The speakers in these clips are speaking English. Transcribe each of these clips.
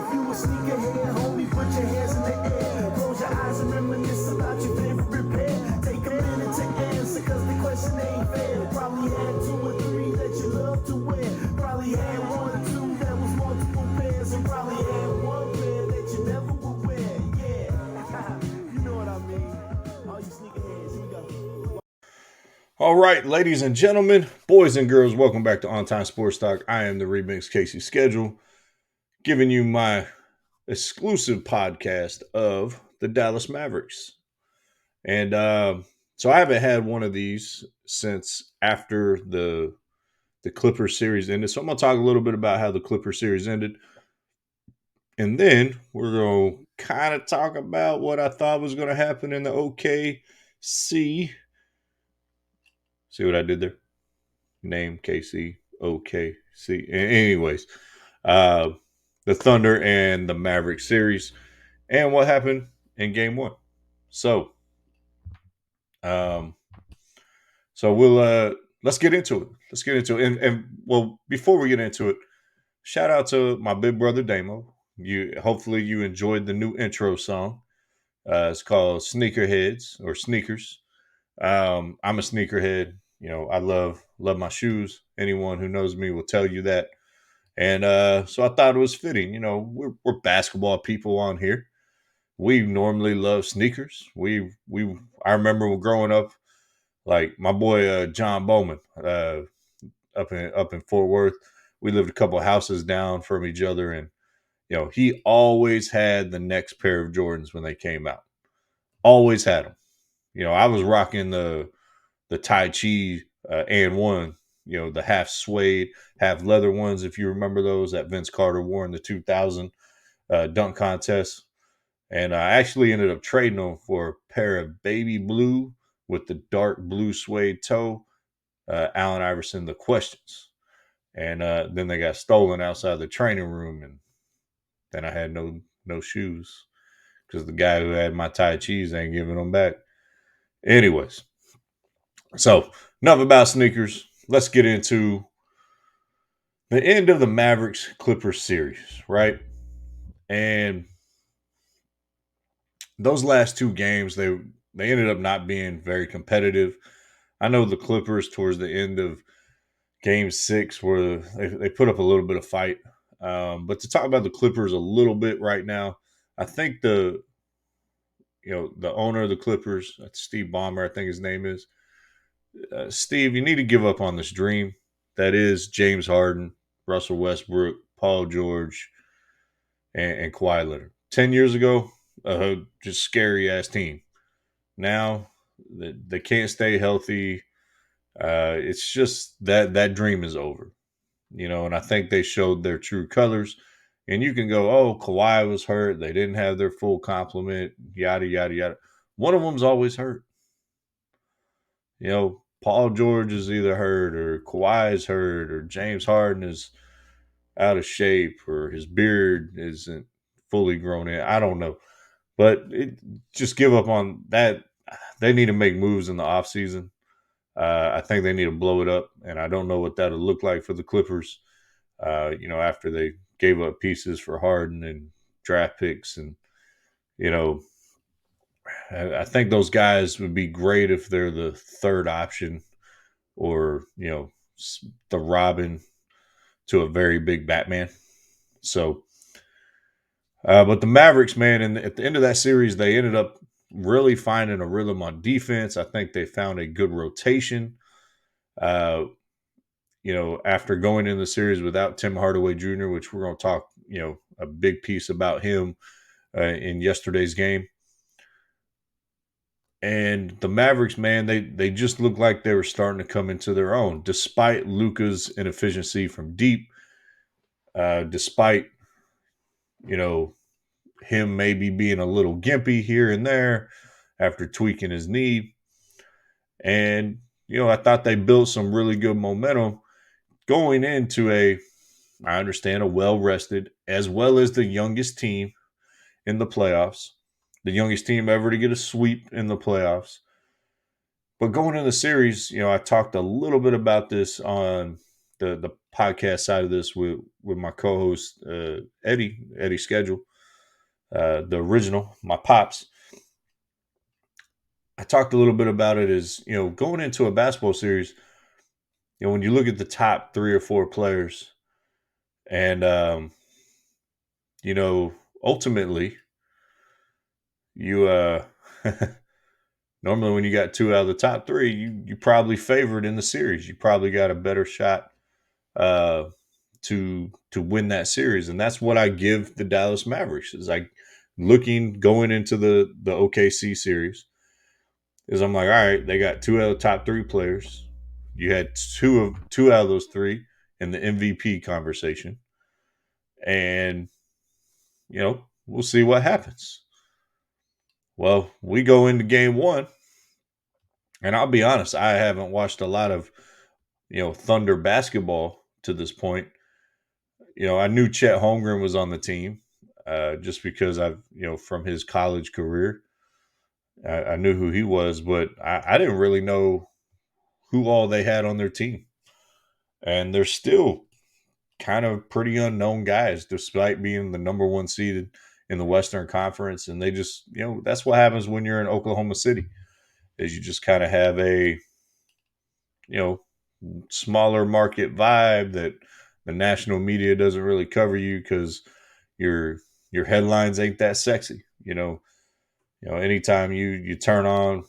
If you a sneakerhead, homie, put your hands in the air. Close your eyes and reminisce about your favorite pair. Take a minute to answer, cause the question ain't fair. Probably had 2 or 3 that you love to wear. Probably had 1 or 2 that was multiple pairs. And probably had 1 pair that you never would wear. Yeah, you know what I mean. All you sneakerheads, here we go. All right, ladies and gentlemen, boys and girls, welcome back to On Time Sports Talk. I am the Remix Casey Schedule, giving you my exclusive podcast of the Dallas Mavericks. And so I haven't had one of these since after the Clippers series ended. So I'm going to talk a little bit about how the Clippers series ended. And then we're going to kind of talk about what I thought was going to happen in the OKC. See what I did there? Name KC, OKC. Anyways, uh, the Thunder and the Maverick series and what happened in game one. So, um, so let's get into it. Let's get into it. And well, before we get into it, shout out to my big brother Damo. Hopefully you enjoyed the new intro song. It's called Sneakerheads or Sneakers. I'm a sneakerhead. You know, I love my shoes. Anyone who knows me will tell you that. And so I thought it was fitting. You know, we're basketball people on here. We normally love sneakers. I remember growing up, like my boy John Bowman, up in Fort Worth. We lived a couple of houses down from each other, and you know, he always had the next pair of Jordans when they came out. Always had them. You know, I was rocking the Tai Chi and one. You know, the half suede, half leather ones. If you remember those that Vince Carter wore in the 2000 dunk contest. And I actually ended up trading them for a pair of baby blue with the dark blue suede toe, Allen Iverson, the questions. And then they got stolen outside the training room, and then I had no shoes because the guy who had my Tai Chi's ain't giving them back. Anyways, so enough about sneakers. Let's get into the end of the Mavericks Clippers series, right? And those last 2 games, they ended up not being very competitive. I know the Clippers towards the end of Game 6 where they put up a little bit of fight. But to talk about the Clippers a little bit right now, I think the owner of the Clippers, Steve Ballmer, I think his name is. Steve, you need to give up on this dream that is James Harden, Russell Westbrook, Paul George, and Kawhi Leonard. 10 years ago, just scary ass team. Now they can't stay healthy. It's just that dream is over, you know. And I think they showed their true colors. And you can go, oh, Kawhi was hurt. They didn't have their full complement. Yada yada yada. One of them's always hurt. You know, Paul George is either hurt or Kawhi is hurt or James Harden is out of shape or his beard isn't fully grown in. I don't know. But just give up on that. They need to make moves in the offseason. I think they need to blow it up, and I don't know what that'll look like for the Clippers. You know, after they gave up pieces for Harden and draft picks, and you know, I think those guys would be great if they're the third option, or you know, the Robin to a very big Batman. So, but the Mavericks, man, and at the end of that series, they ended up really finding a rhythm on defense. I think they found a good rotation. Uh, you know, after going in the series without Tim Hardaway Jr., which we're going to talk, you know, a big piece about him in yesterday's game. And the Mavericks, man, they just looked like they were starting to come into their own, despite Luka's inefficiency from deep, despite, you know, him maybe being a little gimpy here and there after tweaking his knee. And, you know, I thought they built some really good momentum going into I understand, a well rested, as well as the youngest team in the playoffs, the youngest team ever to get a sweep in the playoffs. But going into the series, you know, I talked a little bit about this on the podcast side of this with my co-host Eddie Schedule, the original, my pops. I talked a little bit about it as, going into a basketball series, when you look at the top 3 or 4 players and, you know, ultimately you, normally when you got 2 out of the top 3, you probably favored in the series. You probably got a better shot, uh, to win that series. And that's what I give the Dallas Mavericks is like going into the OKC series is I'm like, all right, they got 2 out of the top 3 players. You had two out of those 3 in the MVP conversation, and we'll see what happens. Well, we go into game 1, and I'll be honest, I haven't watched a lot of Thunder basketball to this point. I knew Chet Holmgren was on the team, just because I've from his college career, I knew who he was, but I didn't really know who all they had on their team. And they're still kind of pretty unknown guys, despite being the number 1 seeded in the Western Conference. And they just, that's what happens when you're in Oklahoma City, is you just kind of have a, you know, smaller market vibe that the national media doesn't really cover you because your headlines ain't that sexy. Anytime you turn on,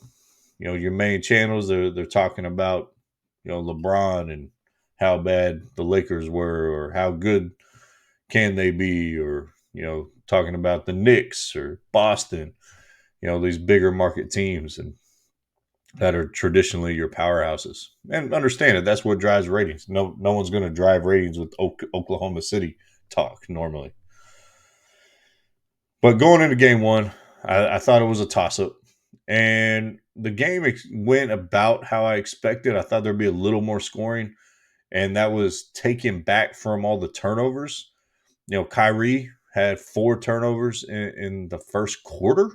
your main channels, they're talking about, LeBron and how bad the Lakers were, or how good can they be, or talking about the Knicks or Boston, these bigger market teams and that are traditionally your powerhouses. And understand it, that's what drives ratings. No one's going to drive ratings with Oklahoma City talk normally. But going into game 1, I thought it was a toss-up. And the game went about how I expected. I thought there'd be a little more scoring, and that was taken back from all the turnovers. Kyrie had 4 turnovers in the first quarter.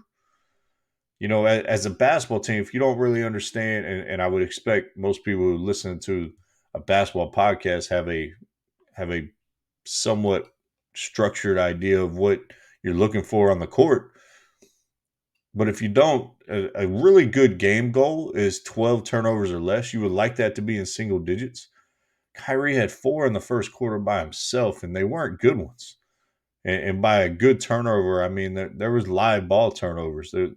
As a basketball team, if you don't really understand, and I would expect most people who listen to a basketball podcast have a somewhat structured idea of what you're looking for on the court. But if you don't, a really good game goal is 12 turnovers or less. You would like that to be in single digits. Kyrie had 4 in the first quarter by himself, and they weren't good ones. And by a good turnover, I mean there was live ball turnovers. The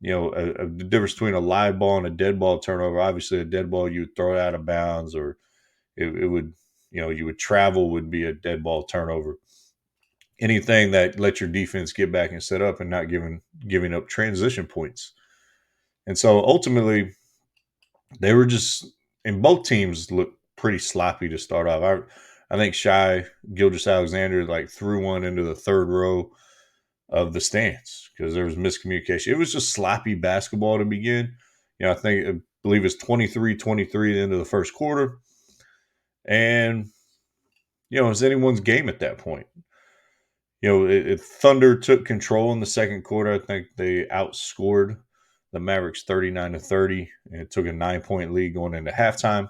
difference between a live ball and a dead ball turnover. Obviously, a dead ball you would throw it out of bounds, or it would, you would travel, would be a dead ball turnover. Anything that lets your defense get back and set up and not giving up transition points. And so ultimately, they were just, and both teams looked pretty sloppy to start off. I think Shai Gilgeous-Alexander threw one into the third row of the stands because there was miscommunication. It was just sloppy basketball to begin. I believe it's 23-23 at the end of the first quarter. And, it's anyone's game at that point. Thunder took control in the second quarter. I think they outscored the Mavericks 39-30, and it took a 9-point lead going into halftime.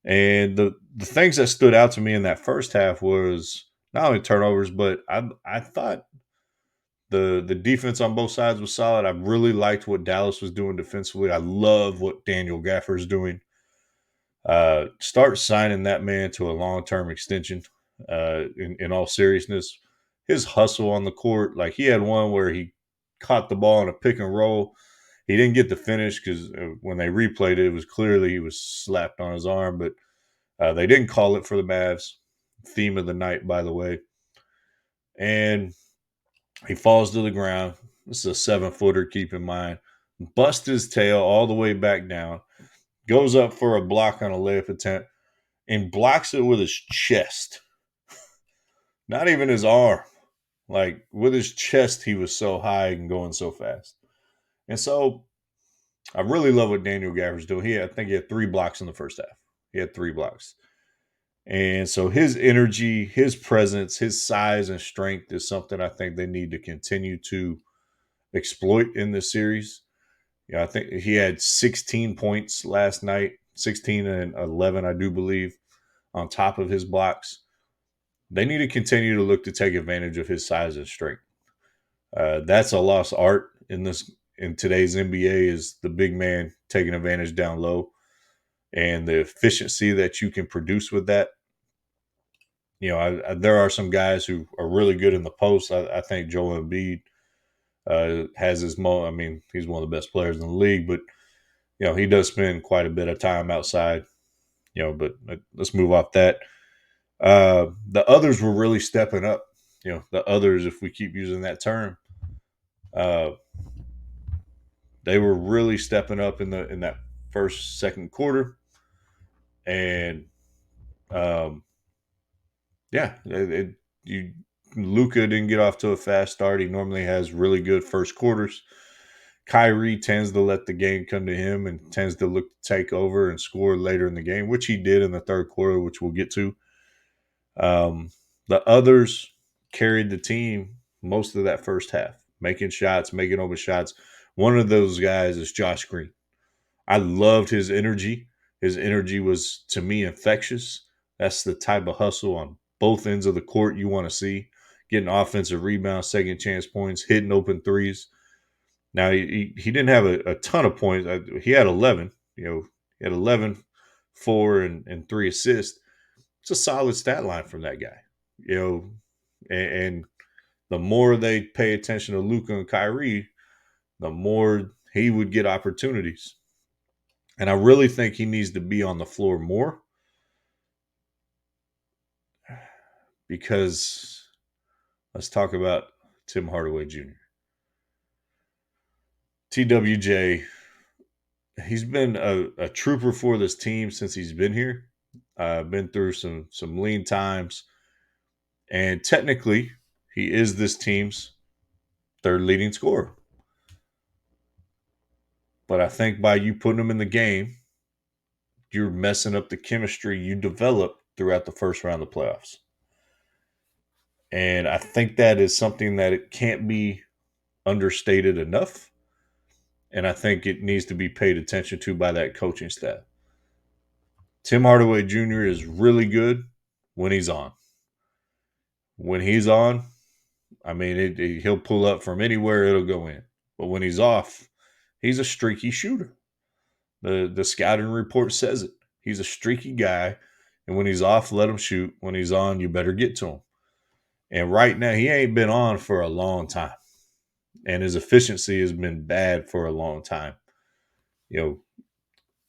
And the things that stood out to me in that first half was not only turnovers, but I thought the defense on both sides was solid. I really liked what Dallas was doing defensively. I love what Daniel Gaffer's doing. Start signing that man to a long-term extension. In all seriousness, his hustle on the court, he had one where he caught the ball in a pick and roll. He didn't get the finish because when they replayed it, it was clearly he was slapped on his arm, but they didn't call it for the Mavs. Theme of the night, by the way. And he falls to the ground. This is a 7-footer, keep in mind. Busts his tail all the way back down. Goes up for a block on a layup attempt and blocks it with his chest. Not even his arm. With his chest, he was so high and going so fast. And so I really love what Daniel Gaffer's doing. I think he had 3 blocks in the first half. He had 3 blocks. And so his energy, his presence, his size and strength is something I think they need to continue to exploit in this series. I think he had 16 points last night, 16 and 11, I do believe, on top of his blocks. they need to continue to look to take advantage of his size and strength. That's a lost art in today's NBA is the big man taking advantage down low and the efficiency that you can produce with that. There are some guys who are really good in the post. I think Joel Embiid has his I mean, he's one of the best players in the league, but he does spend quite a bit of time outside. But let's move off that. The others were really stepping up. The others, if we keep using that term, uh, they were really stepping up in that first second quarter, and yeah, Luka didn't get off to a fast start. He normally has really good first quarters. Kyrie tends to let the game come to him and tends to look to take over and score later in the game, which he did in the third quarter, which we'll get to. The others carried the team most of that first half, making shots, making open shots. One of those guys is Josh Green. I loved his energy. His energy was, to me, infectious. That's the type of hustle on both ends of the court you want to see. Getting offensive rebounds, second chance points, hitting open threes. Now, he didn't have a ton of points. He had 11. He had 11, 4, and 3 assists. It's a solid stat line from that guy. And the more they pay attention to Luka and Kyrie, the more he would get opportunities. And I really think he needs to be on the floor more because let's talk about Tim Hardaway Jr. TWJ, he's been a trooper for this team since he's been here. Been through some lean times. And technically, he is this team's third leading scorer. But I think by you putting him in the game, you're messing up the chemistry you develop throughout the first round of the playoffs. And I think that is something that it can't be understated enough. And I think it needs to be paid attention to by that coaching staff. Tim Hardaway Jr. is really good when he's on. When he's on, I mean, he'll pull up from anywhere, it'll go in. But when he's off, he's a streaky shooter. The scouting report says it. He's a streaky guy, and when he's off, let him shoot. When he's on, you better get to him. And right now, he ain't been on for a long time, and his efficiency has been bad for a long time.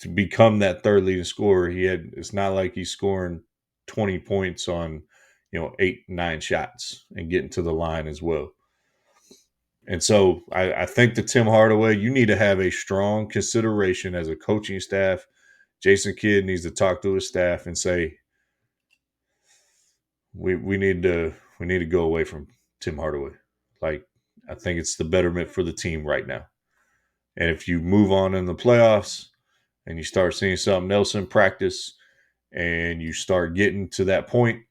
To become that third leading scorer, it's not like he's scoring 20 points on 8, 9 shots and getting to the line as well. And so I think that Tim Hardaway, you need to have a strong consideration as a coaching staff. Jason Kidd needs to talk to his staff and say, we need to go away from Tim Hardaway. Like, I think it's the betterment for the team right now. And if you move on in the playoffs and you start seeing something else in practice and you start getting to that point,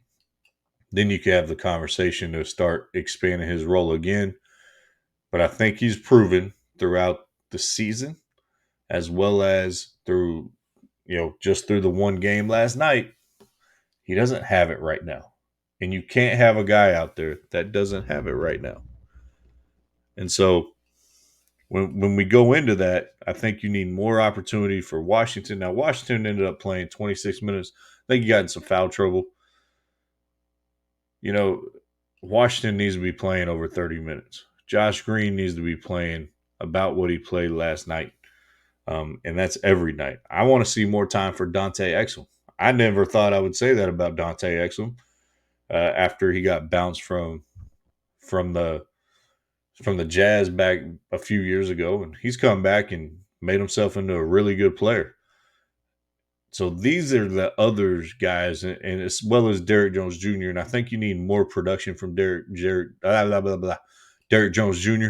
then you can have the conversation to start expanding his role again. But I think he's proven throughout the season, as well as through, just through the one game last night, he doesn't have it right now. And you can't have a guy out there that doesn't have it right now. And so when we go into that, I think you need more opportunity for Washington. Now, Washington ended up playing 26 minutes. I think he got in some foul trouble. Washington needs to be playing over 30 minutes. Josh Green needs to be playing about what he played last night. And that's every night. I want to see more time for Dante Exum. I never thought I would say that about Dante Exum after he got bounced from the Jazz back a few years ago, and he's come back and made himself into a really good player. So these are the other guys, and as well as Derrick Jones Jr. And I think you need more production from Derrick Jones Jr.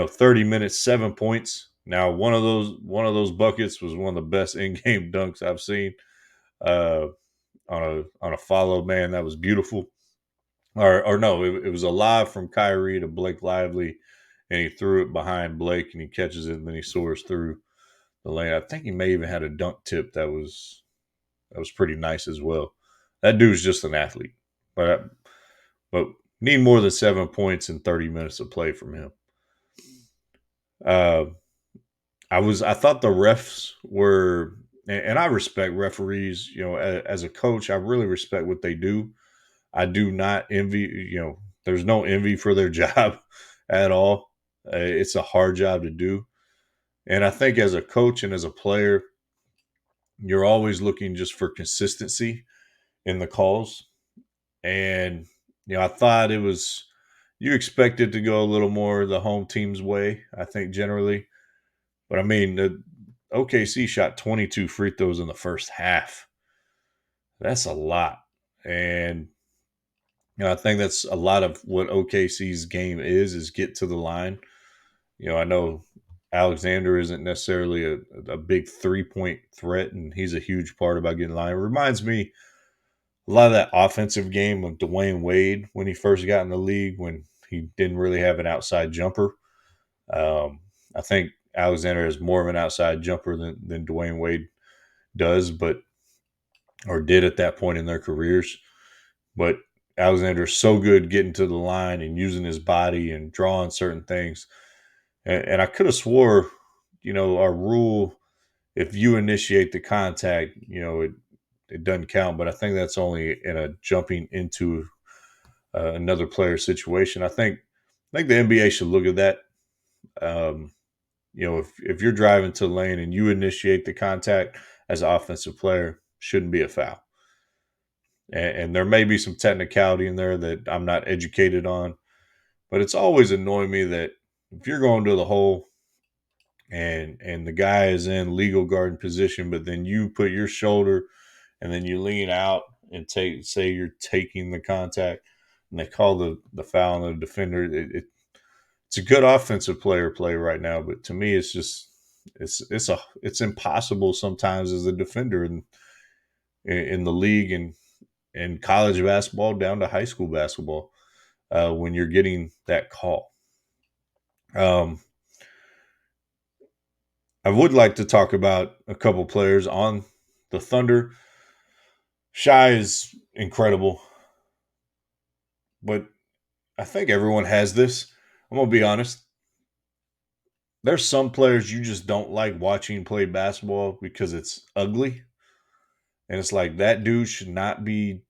30 minutes, 7 points. Now, one of those buckets was one of the best in-game dunks I've seen on a follow. Man, that was beautiful. Or no, it was a lob from Kyrie to Blake Lively, and he threw it behind Blake, and he catches it, and then he soars through the lane. I think he may even had a dunk tip that was pretty nice as well. That dude's just an athlete. But need more than 7 points in 30 minutes of play from him. Uh, I thought the refs were, and I respect referees. As a coach, I really respect what they do. I do not envy. There's no envy for their job at all. It's a hard job to do, and I think as a coach and as a player, you're always looking just for consistency in the calls. And I thought it was you expected to go a little more the home team's way. I think generally, but I mean, the OKC shot 22 free throws in the first half. That's a lot, and I think that's a lot of what OKC's game is get to the line. I know Alexander isn't necessarily a big 3-point threat, and he's a huge part about getting line. It reminds me a lot of that offensive game of Dwayne Wade when he first got in the league, when he didn't really have an outside jumper. I think Alexander is more of an outside jumper than Dwayne Wade does, or did at that point in their careers. But Alexander's so good getting to the line and using his body and drawing certain things. And I could have swore, our rule, if you initiate the contact, it doesn't count. But I think that's only in a jumping into another player's situation. I think the NBA should look at that. Um, if you're driving to the lane and you initiate the contact as an offensive player, shouldn't be a foul. And there may be some technicality in there that I'm not educated on, but it's always annoyed me that if you're going to the hole and the guy is in legal guard position, but then you put your shoulder and then you lean out and say you're taking the contact, and they call the foul on the defender. It's a good offensive player play right now, but to me, it's just it's impossible sometimes as a defender in the league and college basketball down to high school basketball when you're getting that call. Um, I would like to talk about a couple players on the Thunder. Shai is incredible, but I think everyone has this. I'm gonna be honest. There's some players you just don't like watching play basketball because it's ugly, and it's like that dude should not be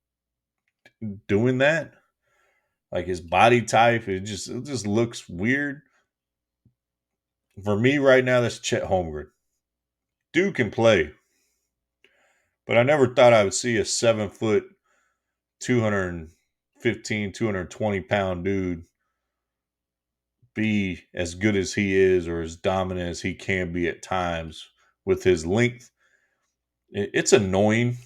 doing that. Like his body type, it just looks weird. For me right now, that's Chet Holmgren. Dude can play, but I never thought I would see a 7 foot, 215, 220 pound dude be as good as he is or as dominant as he can be at times with his length. It's annoying.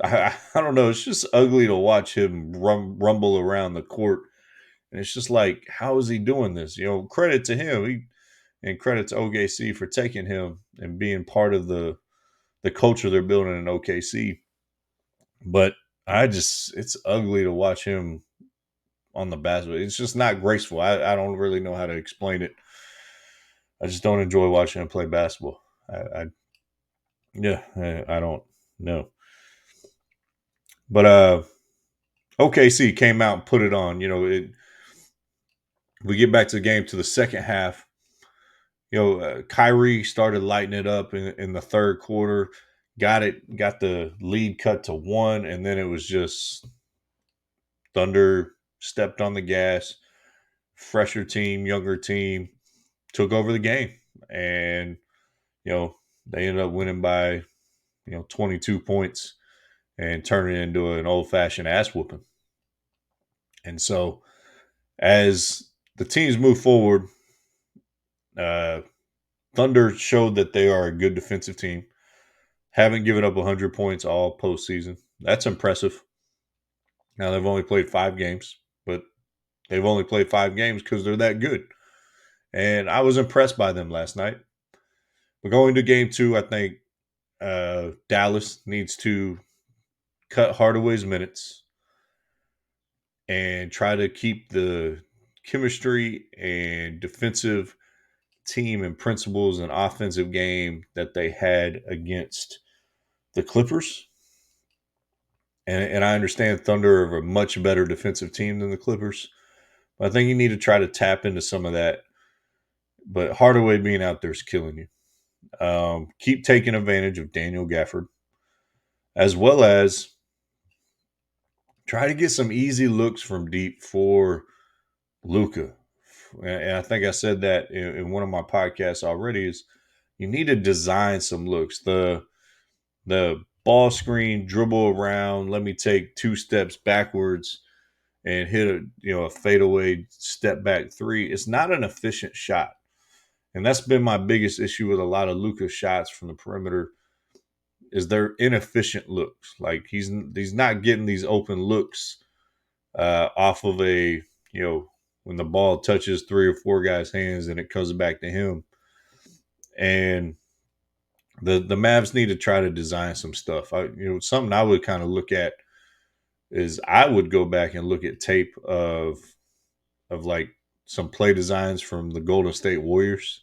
I don't know. It's just ugly to watch him rumble around the court. And it's just like, how is he doing this? Credit to him. And credit to OKC for taking him and being part of the culture they're building in OKC. But it's ugly to watch him on the basketball. It's just not graceful. I don't really know how to explain it. I just don't enjoy watching him play basketball. I don't know. But OKC came out and put it on. We get back to the game to the second half. Kyrie started lighting it up in the third quarter. Got the lead cut to 1, and then it was just Thunder stepped on the gas. Fresher team, younger team took over the game, and they ended up winning by 22 points and turning it into an old fashioned ass whooping. And so, as the teams move forward, Thunder showed that they are a good defensive team. Haven't given up 100 points all postseason. That's impressive. Now, they've only played 5 games, but they've only played 5 games because they're that good. And I was impressed by them last night. But going to game 2, I think Dallas needs to cut Hardaway's minutes and try to keep the chemistry and defensive team and principles and offensive game that they had against the Clippers. And I understand Thunder are a much better defensive team than the Clippers. But I think you need to try to tap into some of that. But Hardaway being out there is killing you. Keep taking advantage of Daniel Gafford, as well as try to get some easy looks from deep for Luka. And I think I said that in one of my podcasts already. Is you need to design some looks. The ball screen, dribble around. Let me take 2 steps backwards and hit a fadeaway step back three. It's not an efficient shot. And that's been my biggest issue with a lot of Luka's shots from the perimeter is they're inefficient looks. Like he's not getting these open looks off of when the ball touches 3 or 4 guys' hands and it comes back to him. And the Mavs need to try to design some stuff. Something I would kind of look at is I would go back and look at tape of like some play designs from the Golden State Warriors.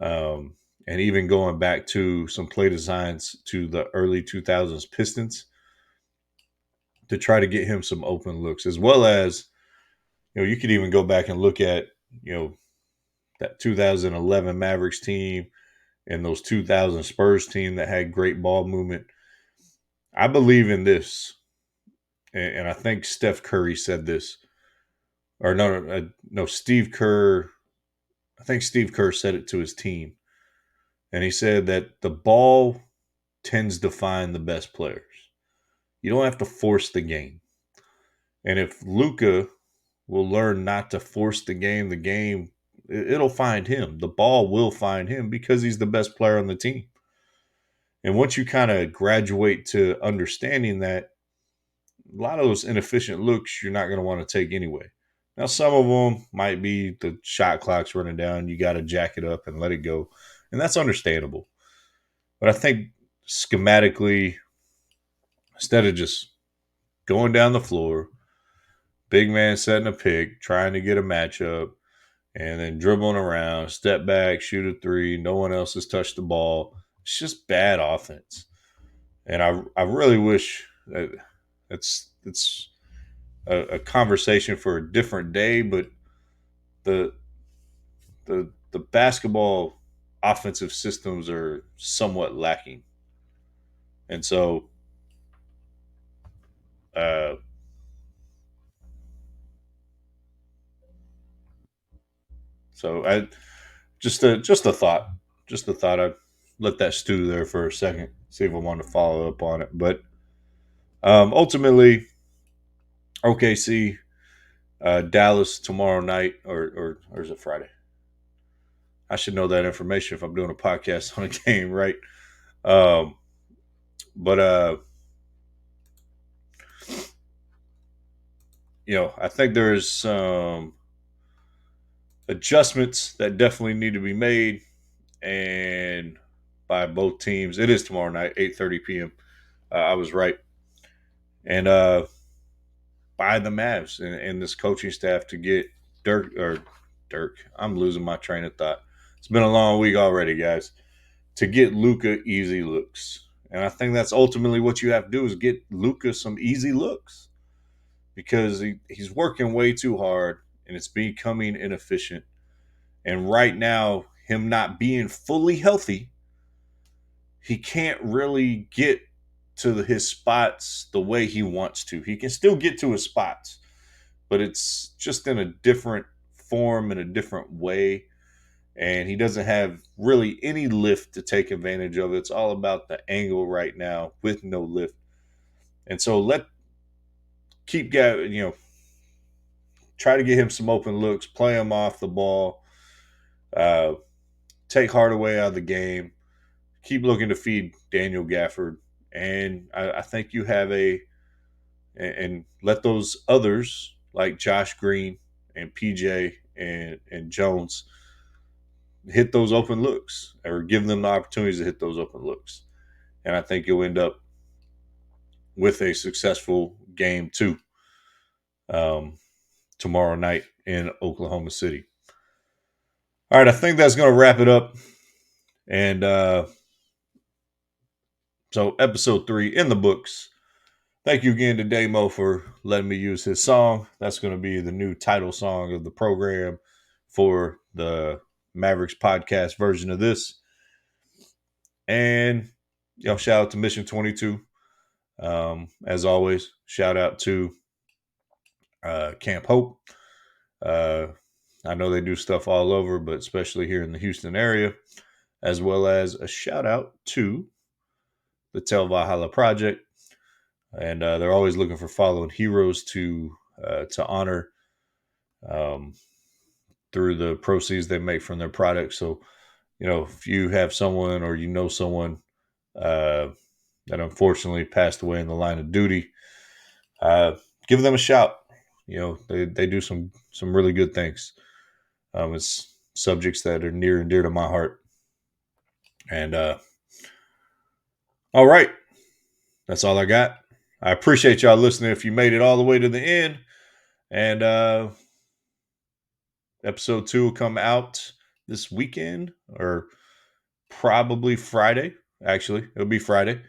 And even going back to some play designs to the early 2000s Pistons to try to get him some open looks, as well as, you could even go back and look at, that 2011 Mavericks team and those 2000 Spurs team that had great ball movement. I believe in this. And I think Steph Curry said this, or no, Steve Kerr. I think Steve Kerr said it to his team. And he said that the ball tends to find the best players. You don't have to force the game. And if Luka will learn not to force the game, it'll find him. The ball will find him because he's the best player on the team. And once you kind of graduate to understanding that, a lot of those inefficient looks you're not going to want to take anyway. Now, some of them might be the shot clock's running down. You got to jack it up and let it go. And that's understandable. But I think schematically, instead of just going down the floor, big man setting a pick, trying to get a matchup, and then dribbling around, step back, shoot a three, no one else has touched the ball. It's just bad offense. And I really wish that it's a conversation for a different day, but the the basketball offensive systems are somewhat lacking. And uh, so I just a thought, just a thought. I let that stew there for a second, see if I want to follow up on it. But ultimately, OKC, Dallas tomorrow night, or is it Friday? I should know that information if I'm doing a podcast on a game, right? Um, but I think there's some adjustments that definitely need to be made, and by both teams. It is tomorrow night, 8:30 p.m. I was right, and by the Mavs and this coaching staff to get Dirk. I'm losing my train of thought. It's been a long week already, guys. To get Luka easy looks, and I think that's ultimately what you have to do is get Luka some easy looks because he's working way too hard and it's becoming inefficient. And right now, him not being fully healthy, he can't really get to his spots the way he wants to. He can still get to his spots, but it's just in a different form, in a different way. And he doesn't have really any lift to take advantage of. It's all about the angle right now with no lift. And so keep try to get him some open looks, play him off the ball, uh, take Hardaway out of the game, keep looking to feed Daniel Gafford. And I think you have and let those others like Josh Green and PJ and Jones hit those open looks or give them the opportunities to hit those open looks. And I think you'll end up with a successful game two um, tomorrow night in Oklahoma City. All right, I think that's going to wrap it up. And so episode 3 in the books Thank you again to Damo for letting me use his song. That's going to be the new title song of the program for the Mavericks podcast version of this. And shout out to Mission 22. As always, shout out to Camp Hope. I know they do stuff all over, but especially here in the Houston area, as well as a shout out to the Tell Valhalla Project. And they're always looking for fallen heroes to honor through the proceeds they make from their products. So, if you have someone or someone that unfortunately passed away in the line of duty, give them a shout. They do some really good things. It's subjects that are near and dear to my heart. And all right, that's all I got. I appreciate y'all listening. If you made it all the way to the end, and episode 2 will come out this weekend or probably Friday. Actually, it'll be Friday.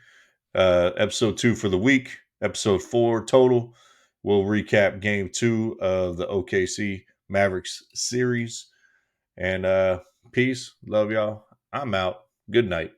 Episode 2 for the week. Episode 4 total. We'll recap game 2 of the OKC Mavericks series. And peace. Love y'all. I'm out. Good night.